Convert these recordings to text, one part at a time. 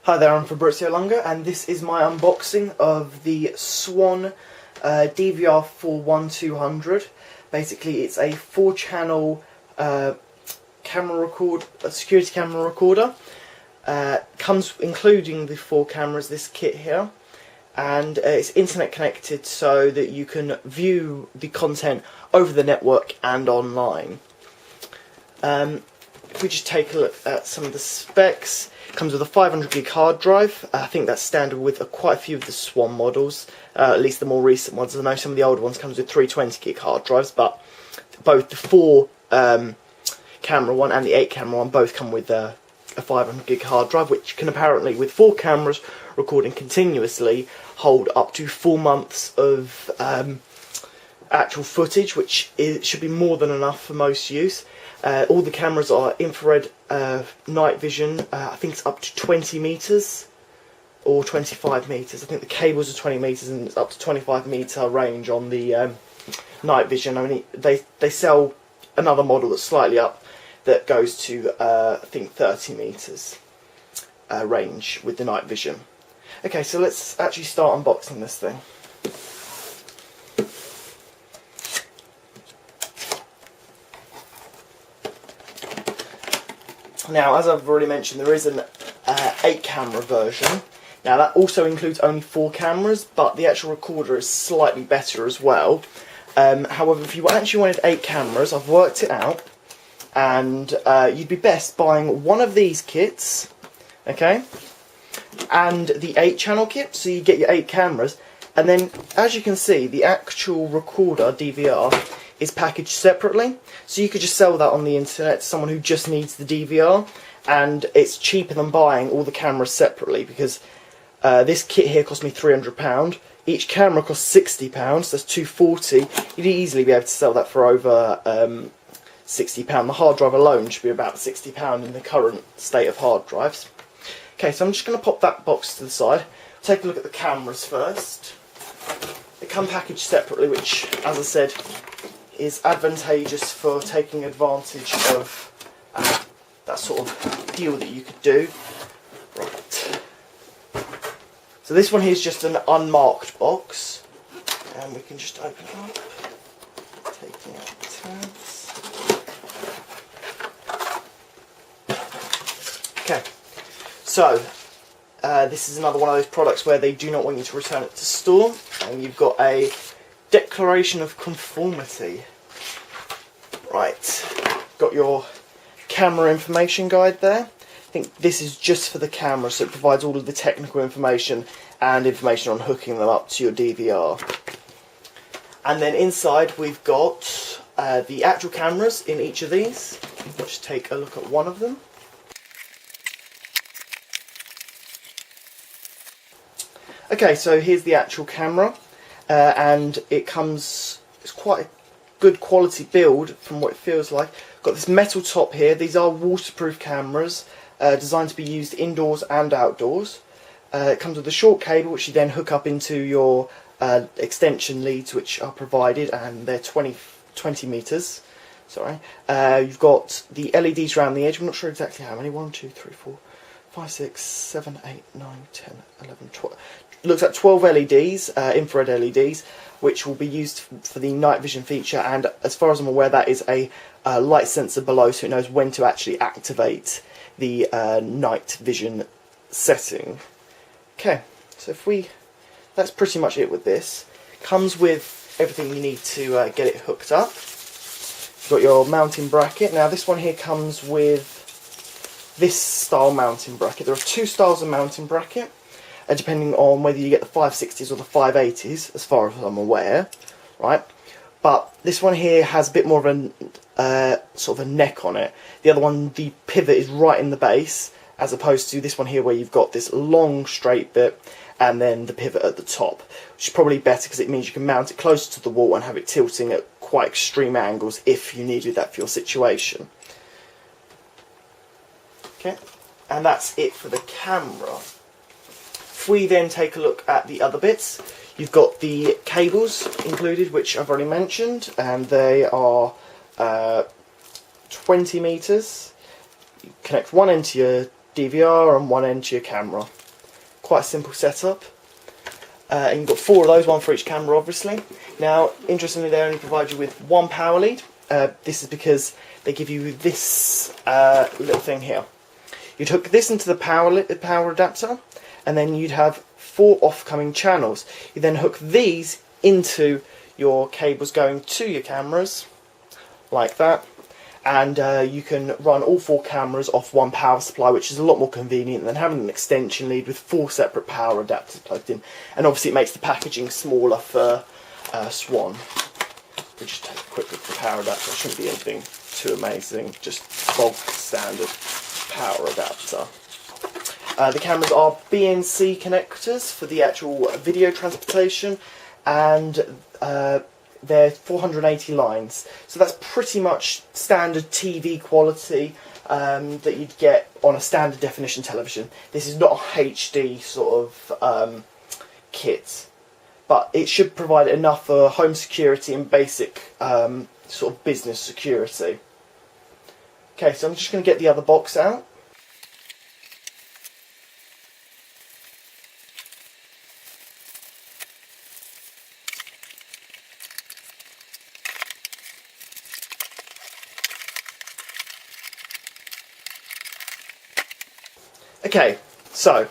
Hi there, I'm Fabrizio Lunga, and this is my unboxing of the Swann DVR4-1200. Basically, it's a 4-channel security camera recorder. Comes including the 4 cameras, this kit here, and it's internet connected so that you can view the content over the network and online. If we just take a look at some of the specs, it comes with a 500 gig hard drive. I think that's standard with quite a few of the Swann models, at least the more recent ones. I know some of the older ones comes with 320 gig hard drives, but both the 4 camera one and the 8 camera one both come with a 500 gig hard drive, which can apparently, with 4 cameras recording continuously, hold up to 4 months of actual footage, which should be more than enough for most use. All the cameras are infrared night vision. I think it's up to 20 meters or 25 meters. I think the cables are 20 meters and it's up to 25 meter range on the night vision. I mean, they sell another model that's slightly up that goes to I think 30 meters range with the night vision. Okay, so let's actually start unboxing this thing. Now, as I've already mentioned, there is an 8 camera version. Now, that also includes only 4 cameras, but the actual recorder is slightly better as well. However, if you actually wanted 8 cameras, I've worked it out, and you'd be best buying one of these kits, okay, and the 8-channel kit, so you get your 8 cameras, and then, as you can see, the actual recorder, DVR, is packaged separately, so you could just sell that on the internet to someone who just needs the DVR, and it's cheaper than buying all the cameras separately, because this kit here cost me £300. Each camera costs £60, that's £240. You'd easily be able to sell that for over £60. The hard drive alone should be about £60 in the current state of hard drives. Okay, so I'm just going to pop that box to the side. Take a look at the cameras first. They come packaged separately, which, as I said, is advantageous for taking advantage of that sort of deal that you could do. Right. So this one here is just an unmarked box, and we can just open it up, taking out the tabs. Okay, so this is another one of those products where they do not want you to return it to store, and you've got a declaration of conformity. Right, got your camera information guide there. I think this is just for the camera, so it provides all of the technical information and information on hooking them up to your DVR. And then inside we've got the actual cameras in each of these. Let's just take a look at one of them. Okay, so here's the actual camera. And it's quite a good quality build from what it feels like. Got this metal top here. These are waterproof cameras, designed to be used indoors and outdoors. It comes with a short cable which you then hook up into your extension leads, which are provided, and they're 20 meters. Sorry. You've got the LEDs around the edge. I'm not sure exactly how many. 1, 2, 3, 4, 5, 6, 7, 8, 9, 10, 11, 12. Looks like 12 LEDs, infrared LEDs, which will be used for the night vision feature, and as far as I'm aware that is a light sensor below, so it knows when to actually activate the night vision setting. Okay, so that's pretty much it with this. Comes with everything you need to get it hooked up. You've got your mounting bracket. Now this one here comes with this style mounting bracket. There are 2 styles of mounting bracket, depending on whether you get the 560s or the 580s, as far as I'm aware, right? But this one here has a bit more of a sort of a neck on it. The other one, the pivot is right in the base, as opposed to this one here where you've got this long straight bit and then the pivot at the top, which is probably better because it means you can mount it closer to the wall and have it tilting at quite extreme angles if you needed that for your situation. Okay, and that's it for the camera. If we then take a look at the other bits, you've got the cables included, which I've already mentioned, and they are 20 meters. You connect one end to your DVR and one end to your camera. Quite a simple setup. And you've got 4 of those, one for each camera obviously. Now, interestingly, they only provide you with 1 power lead. This is because they give you this little thing here. You'd hook this into the power adapter, and then you'd have 4 off-coming channels. You then hook these into your cables going to your cameras, like that, and you can run all 4 cameras off 1 power supply, which is a lot more convenient than having an extension lead with 4 separate power adapters plugged in. And obviously it makes the packaging smaller for Swann. We just take a quick look at the power adapter. It shouldn't be anything too amazing, just bog standard power adapter. The cameras are BNC connectors for the actual video transportation, and they're 480 lines, so that's pretty much standard TV quality that you'd get on a standard definition television. This is not a HD sort of kit, but it should provide enough for home security and basic sort of business security. Okay, so I'm just going to get the other box out. Okay, so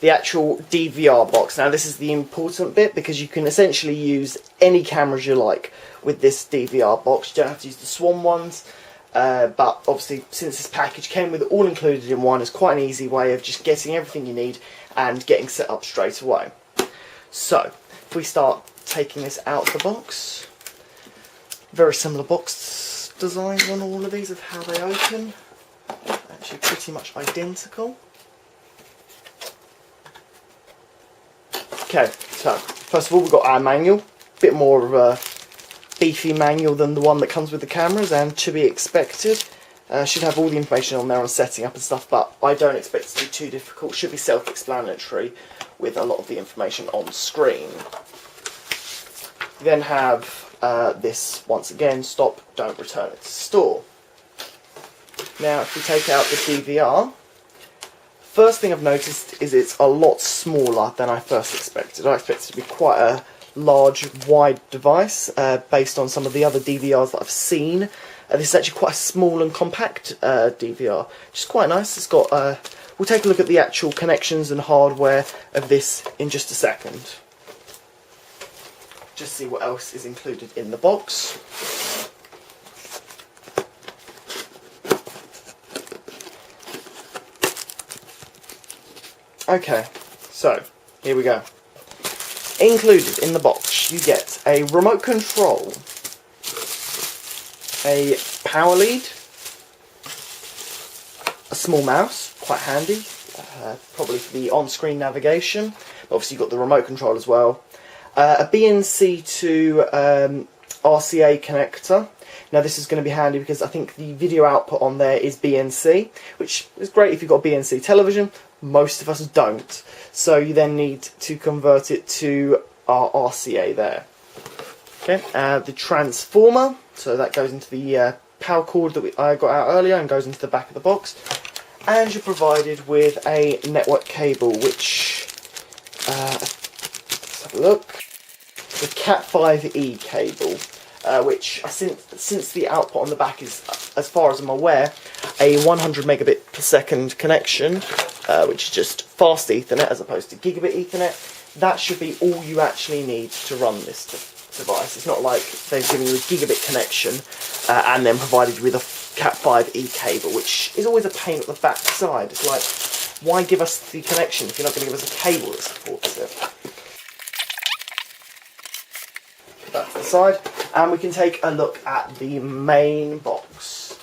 the actual DVR box. Now this is the important bit, because you can essentially use any cameras you like with this DVR box. You don't have to use the Swann ones, but obviously since this package came with it all included in one, it's quite an easy way of just getting everything you need and getting set up straight away. So if we start taking this out of the box, very similar box designs on all of these of how they open, actually pretty much identical. Okay, so first of all we've got our manual, a bit more of a beefy manual than the one that comes with the cameras, and to be expected. Should have all the information on there on setting up and stuff, but I don't expect it to be too difficult. Should be self-explanatory with a lot of the information on screen. You then have this, once again, stop, don't return it to store. Now if we take out the DVR, first thing I've noticed is it's a lot smaller than I first expected. I expected it to be quite a large, wide device based on some of the other DVRs that I've seen. This is actually quite a small and compact DVR, which is quite nice. It's got. We'll take a look at the actual connections and hardware of this in just a second. Just see what else is included in the box. Okay, so here we go. Included in the box, you get a remote control, a power lead, a small mouse, quite handy, probably for the on-screen navigation. Obviously, you've got the remote control as well. A BNC to RCA connector. Now this is going to be handy because I think the video output on there is BNC, which is great if you've got a BNC television. Most of us don't, so you then need to convert it to our RCA there. Okay, the transformer, so that goes into the power cord that I got out earlier and goes into the back of the box. And you're provided with a network cable, which, let's have a look, the Cat5e cable, which since the output on the back is, as far as I'm aware, a 100 megabit per second connection, which is just fast Ethernet as opposed to gigabit Ethernet. That should be all you actually need to run this device. It's not like they've given you a gigabit connection and then provided you with a Cat5e cable, which is always a pain at the back side. It's like, why give us the connection if you're not going to give us a cable that supports it? Put that to the side, and we can take a look at the main box.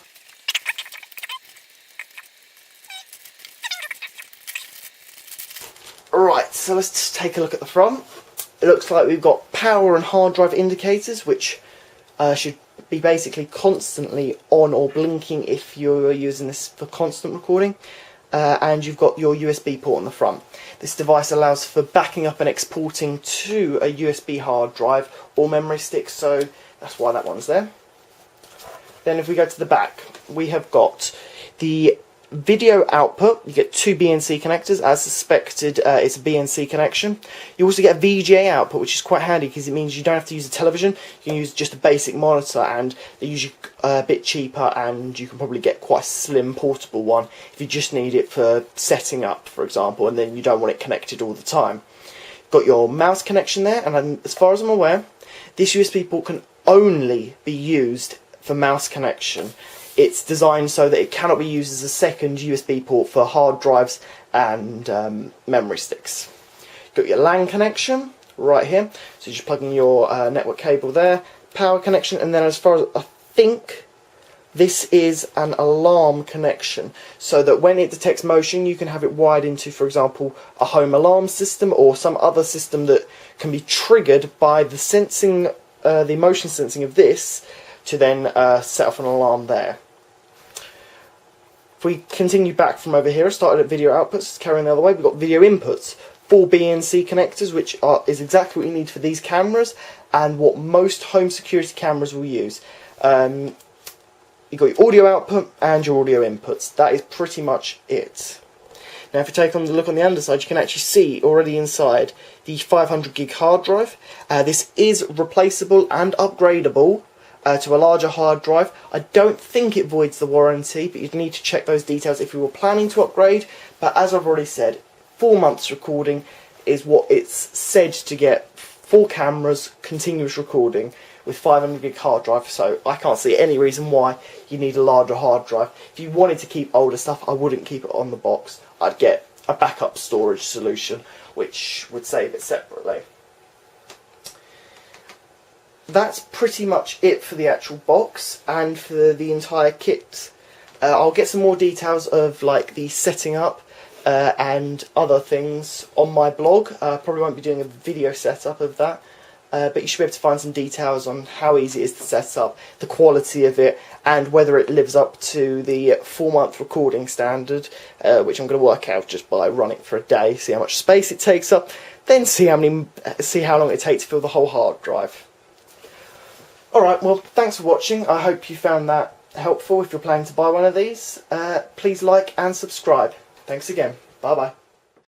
Right, so let's just take a look at the front. It looks like we've got power and hard drive indicators, which should be basically constantly on or blinking if you're using this for constant recording. And you've got your USB port on the front. This device allows for backing up and exporting to a USB hard drive or memory stick, so that's why that one's there. Then if we go to the back, we have got the video output. You get two BNC connectors. As suspected, it's a BNC connection. You also get a VGA output, which is quite handy because it means you don't have to use a television. You can use just a basic monitor, and they're usually a bit cheaper, and you can probably get quite a slim portable one if you just need it for setting up, for example, and then you don't want it connected all the time. Got your mouse connection there, and as far as I'm aware, this USB port can only be used for mouse connection. It's designed so that it cannot be used as a second USB port for hard drives and memory sticks. Got your LAN connection right here, so you just plug in your network cable there, power connection, and then as far as I think, this is an alarm connection, so that when it detects motion you can have it wired into, for example, a home alarm system or some other system that can be triggered by the sensing, the motion sensing of this, to then set off an alarm there. If we continue back from over here, I started at video outputs, carrying the other way, we've got video inputs. 4 BNC connectors, which is exactly what you need for these cameras, and what most home security cameras will use. You've got your audio output and your audio inputs. That is pretty much it. Now if you take a look on the underside, you can actually see already inside the 500 gig hard drive. This is replaceable and upgradable to a larger hard drive. I don't think it voids the warranty, but you'd need to check those details if you were planning to upgrade. But as I've already said, 4 months recording is what it's said to get. 4 cameras, continuous recording with 500 gig hard drive, so I can't see any reason why you need a larger hard drive. If you wanted to keep older stuff, I wouldn't keep it on the box. I'd get a backup storage solution, which would save it separately. That's pretty much it for the actual box and for the entire kit. I'll get some more details of like the setting up and other things on my blog. Probably won't be doing a video setup of that, but you should be able to find some details on how easy it is to set up, the quality of it, and whether it lives up to the 4-month recording standard, which I'm going to work out just by running it for a day, see how much space it takes up, then see how long it takes to fill the whole hard drive. Alright, well, thanks for watching. I hope you found that helpful. If you're planning to buy one of these, please like and subscribe. Thanks again. Bye bye.